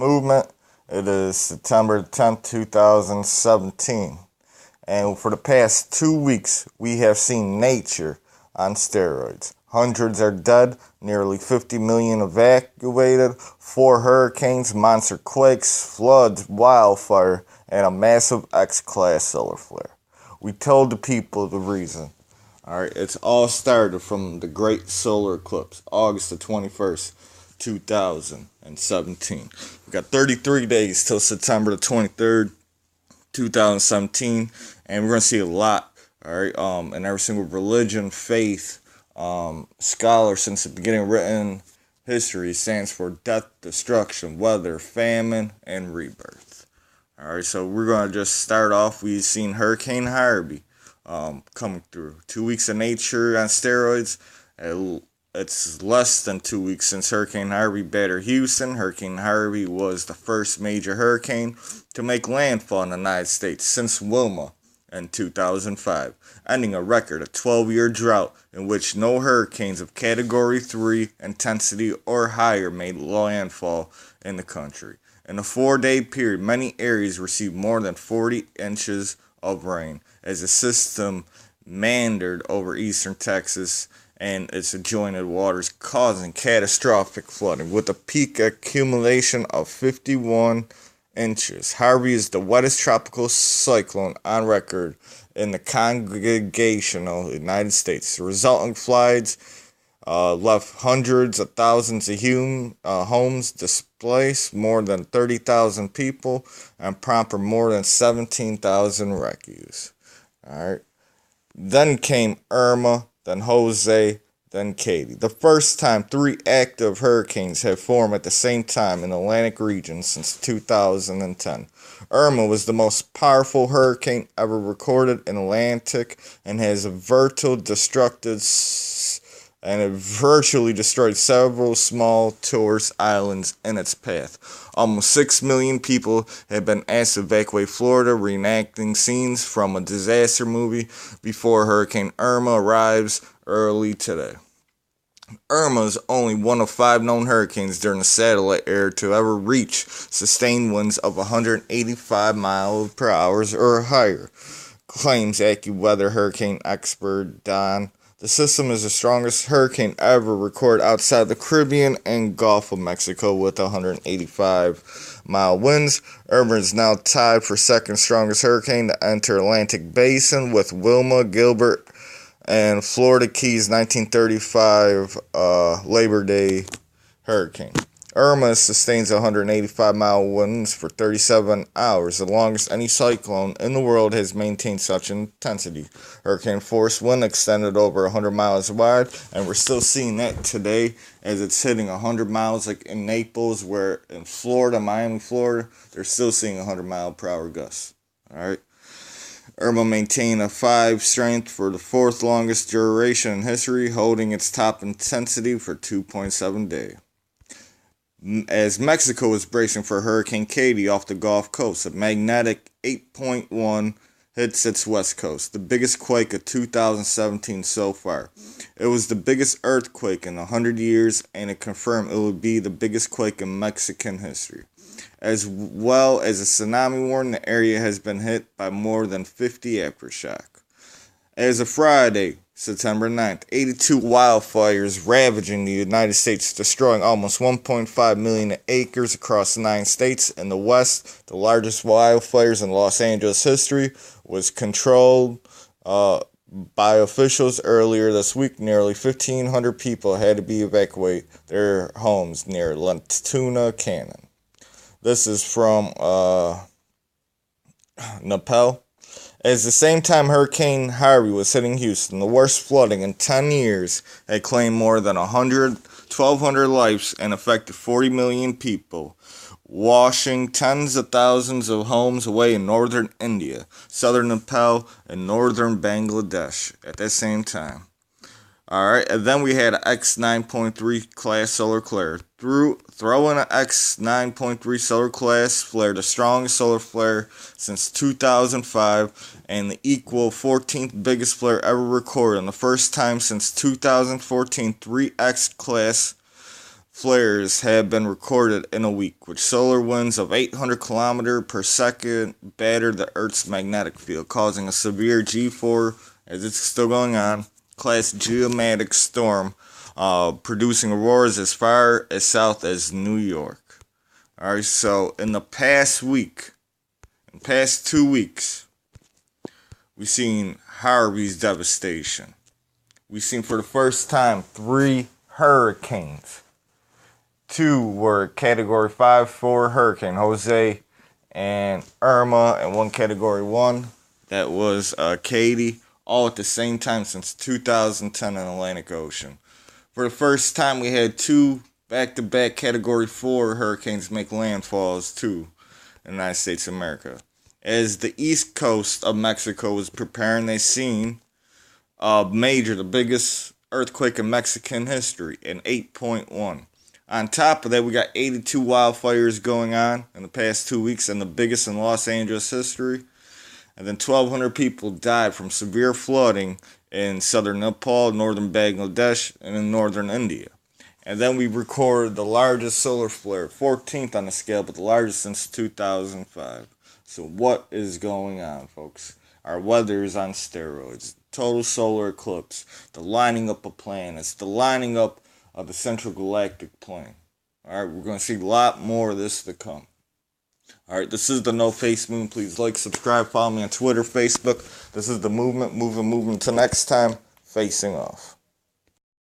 movement. It is September 10th, 2017. And for the past 2 weeks, we have seen nature on steroids. Hundreds are dead, nearly 50 million evacuated, 4 hurricanes, monster quakes, floods, wildfire, and a massive X-class solar flare. We told the people the reason. Alright, it's all started from the great solar eclipse, August the 21st, 2017. We got 33 days till September the 23rd, 2017, and we're going to see a lot, alright, in every single religion, faith, scholar since the beginning of written history stands for death, destruction, weather, famine, and rebirth. Alright, so we're going to just start off. We've seen Hurricane Harvey coming through. 2 weeks of nature on steroids. It's less than 2 weeks since Hurricane Harvey battered Houston. Hurricane Harvey was the first major hurricane to make landfall in the United States since Wilma in 2005, ending a record of 12-year drought in which no hurricanes of Category 3 intensity or higher made landfall in the country. In a 4-day period, many areas received more than 40 inches of rain as the system meandered over eastern Texas and its adjoining waters, causing catastrophic flooding with a peak accumulation of 51 inches. Harvey is the wettest tropical cyclone on record in the congregational United States. The resulting floods left hundreds of thousands of homes displaced, more than 30,000 people, and prompted more than 17,000 rescues. Alright. Then came Irma, then Jose, then Katie. The first time 3 active hurricanes have formed at the same time in the Atlantic region since 2010. Irma was the most powerful hurricane ever recorded in the Atlantic and has virtually destroyed several several tourist islands in its path. Almost 6 million people have been asked to evacuate Florida, reenacting scenes from a disaster movie before Hurricane Irma arrives early today. Irma is only one of 5 known hurricanes during the satellite era to ever reach sustained winds of 185 miles per hour or higher, claims AccuWeather hurricane expert Don. The system is the strongest hurricane ever recorded outside the Caribbean and Gulf of Mexico with 185-mile winds. Irma is now tied for second strongest hurricane to enter Atlantic Basin with Wilma, Gilbert, and Florida Keys 1935 Labor Day hurricane. Irma sustains 185-mile winds for 37 hours, the longest any cyclone in the world has maintained such intensity. Hurricane force wind extended over 100 miles wide, and we're still seeing that today as it's hitting 100 miles, like in Naples, where in Florida, Miami, Florida, they're still seeing 100-mile-per-hour gusts. All right. Irma maintained a 5 strength for the 4th longest duration in history, holding its top intensity for 2.7 days. As Mexico is bracing for Hurricane Katie off the Gulf Coast, a magnetic 8.1 hits its west coast, the biggest quake of 2017 so far. It was the biggest earthquake in 100 years, and it confirmed it would be the biggest quake in Mexican history. As well as a tsunami warning, the area has been hit by more than 50 aftershock. As of Friday, September 9th, 82 wildfires ravaging the United States, destroying almost 1.5 million acres across 9 states. In the West, the largest wildfires in Los Angeles history was controlled by officials earlier this week. Nearly 1,500 people had to be evacuated their homes near La Tuna Canyon. This is from Nepal. At the same time Hurricane Harvey was hitting Houston, the worst flooding in 10 years had claimed more than 1,200 lives and affected 40 million people, washing tens of thousands of homes away in northern India, southern Nepal, and northern Bangladesh at that same time. Alright, and then we had an X9.3 class solar flare. Throw in an X9.3 solar class flare, the strongest solar flare since 2005, and the equal 14th biggest flare ever recorded, and the first time since 2014, 3 X class flares have been recorded in a week, with solar winds of 800 km per second battered the Earth's magnetic field, causing a severe G4, as it's still going on, class geomatic storm, producing auroras as far as south as New York. Alright, so in the past 2 weeks, we've seen Harvey's devastation. We've seen for the first time 3 hurricanes. 2 were Category 5, 4 hurricane, Jose and Irma, and 1 Category 1, that was Katie, all at the same time since 2010 in the Atlantic Ocean. For the first time, we had 2 back-to-back Category 4 hurricanes make landfalls too in the United States of America. As the east coast of Mexico was preparing, they seen the biggest earthquake in Mexican history, in 8.1. On top of that, we got 82 wildfires going on in the past 2 weeks, and the biggest in Los Angeles history. And then 1,200 people died from severe flooding in southern Nepal, northern Bangladesh, and in northern India. And then we recorded the largest solar flare, 14th on the scale, but the largest since 2005. So what is going on, folks? Our weather is on steroids. Total solar eclipse. The lining up of planets. The lining up of the central galactic plane. Alright, we're going to see a lot more of this to come. Alright, this is the No Face Moon. Please like, subscribe, follow me on Twitter, Facebook. This is the movement. Till next time, facing off.